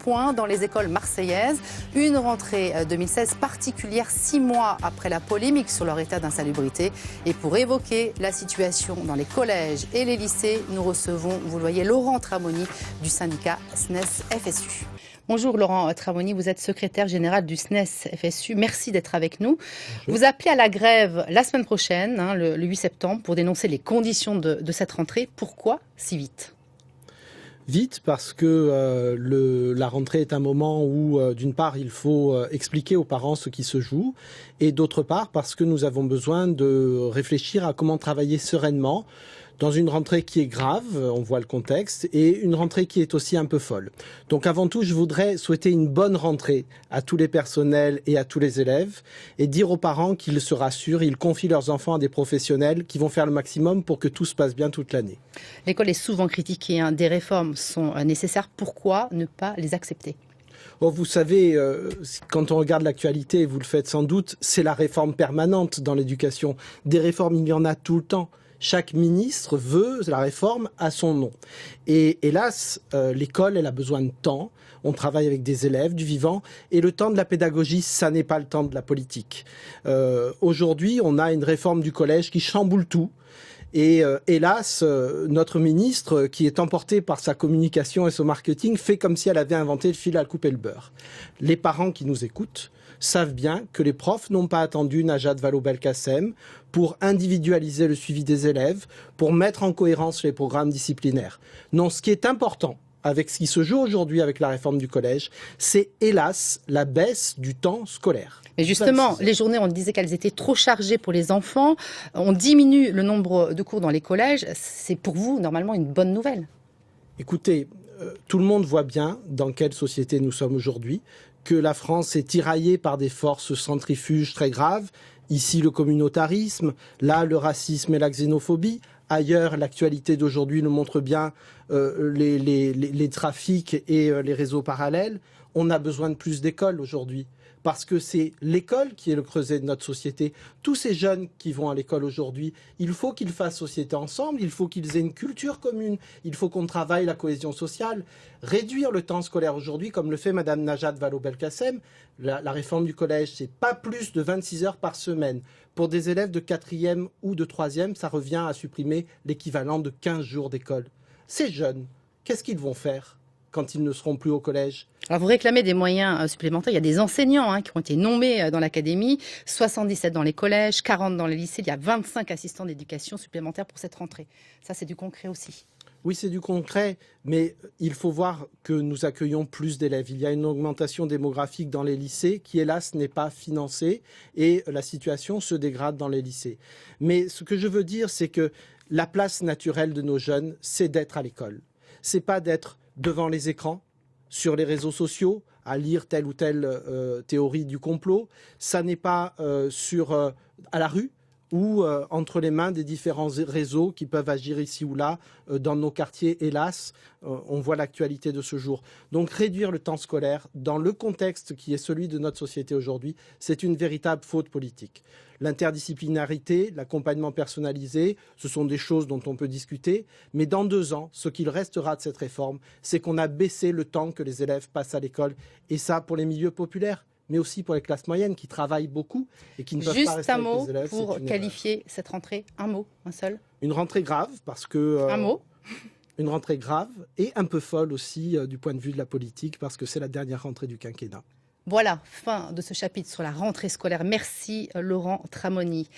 point dans les écoles marseillaises. Une rentrée 2016 particulière, 6 mois après la polémique sur leur état d'insalubrité. Et pour évoquer la situation dans les collèges et les lycées, nous recevons, vous le voyez, Laurent Tramoni du syndicat SNES-FSU. Bonjour Laurent Tramoni, vous êtes secrétaire général du SNES-FSU. Merci d'être avec nous. Bonjour. Vous appelez à la grève la semaine prochaine, le 8 septembre, pour dénoncer les conditions de cette rentrée. Pourquoi si vite ? Vite parce que la rentrée est un moment où, d'une part, il faut expliquer aux parents ce qui se joue, et d'autre part, parce que nous avons besoin de réfléchir à comment travailler sereinement dans une rentrée qui est grave, on voit le contexte, et une rentrée qui est aussi un peu folle. Donc avant tout, je voudrais souhaiter une bonne rentrée à tous les personnels et à tous les élèves, et dire aux parents qu'ils se rassurent, ils confient leurs enfants à des professionnels qui vont faire le maximum pour que tout se passe bien toute l'année. L'école est souvent critiquée, des réformes sont nécessaires. Pourquoi ne pas les accepter ? Oh, vous savez, quand on regarde l'actualité, vous le faites sans doute, c'est la réforme permanente dans l'éducation. Des réformes, il y en a tout le temps. Chaque ministre veut la réforme à son nom. Et hélas, l'école, elle a besoin de temps. On travaille avec des élèves, du vivant. Et le temps de la pédagogie, ça n'est pas le temps de la politique. Aujourd'hui, on a une réforme du collège qui chamboule tout. Et hélas, notre ministre, qui est emporté par sa communication et son marketing, fait comme si elle avait inventé le fil à couper le beurre. Les parents qui nous écoutent savent bien que les profs n'ont pas attendu Najat Vallaud-Belkacem pour individualiser le suivi des élèves, pour mettre en cohérence les programmes disciplinaires. Non, ce qui est important avec ce qui se joue aujourd'hui avec la réforme du collège, c'est hélas la baisse du temps scolaire. Mais justement, les journées, on disait qu'elles étaient trop chargées pour les enfants. On diminue le nombre de cours dans les collèges. C'est pour vous, normalement, une bonne nouvelle. Écoutez, tout le monde voit bien dans quelle société nous sommes aujourd'hui, que la France est tiraillée par des forces centrifuges très graves. Ici, le communautarisme, là, le racisme et la xénophobie. Ailleurs, l'actualité d'aujourd'hui nous montre bien les trafics et les réseaux parallèles. On a besoin de plus d'écoles aujourd'hui. Parce que c'est l'école qui est le creuset de notre société. Tous ces jeunes qui vont à l'école aujourd'hui, il faut qu'ils fassent société ensemble, il faut qu'ils aient une culture commune, il faut qu'on travaille la cohésion sociale. Réduire le temps scolaire aujourd'hui, comme le fait Madame Najat Vallaud-Belkacem, la réforme du collège, c'est pas plus de 26 heures par semaine. Pour des élèves de 4e ou de 3e, ça revient à supprimer l'équivalent de 15 jours d'école. Ces jeunes, qu'est-ce qu'ils vont faire quand ils ne seront plus au collège? Alors vous réclamez des moyens supplémentaires. Il y a des enseignants qui ont été nommés dans l'académie, 77 dans les collèges, 40 dans les lycées. Il y a 25 assistants d'éducation supplémentaires pour cette rentrée. Ça, c'est du concret aussi. Oui, c'est du concret, mais il faut voir que nous accueillons plus d'élèves. Il y a une augmentation démographique dans les lycées qui, hélas, n'est pas financée et la situation se dégrade dans les lycées. Mais ce que je veux dire, c'est que la place naturelle de nos jeunes, c'est d'être à l'école. C'est pas d'être devant les écrans, sur les réseaux sociaux, à lire telle ou telle théorie du complot. Ça n'est pas à la rue ou entre les mains des différents réseaux qui peuvent agir ici ou là dans nos quartiers, hélas. On voit l'actualité de ce jour. Donc réduire le temps scolaire dans le contexte qui est celui de notre société aujourd'hui, c'est une véritable faute politique. L'interdisciplinarité, l'accompagnement personnalisé, ce sont des choses dont on peut discuter. Mais dans 2 ans, ce qu'il restera de cette réforme, c'est qu'on a baissé le temps que les élèves passent à l'école. Et ça, pour les milieux populaires, mais aussi pour les classes moyennes qui travaillent beaucoup et qui ne peuvent pas rester avec les élèves. Juste un mot pour qualifier cette rentrée. Un mot, un seul. Une rentrée grave parce que... un mot. Une rentrée grave et un peu folle aussi du point de vue de la politique parce que c'est la dernière rentrée du quinquennat. Voilà, fin de ce chapitre sur la rentrée scolaire. Merci Laurent Tramoni.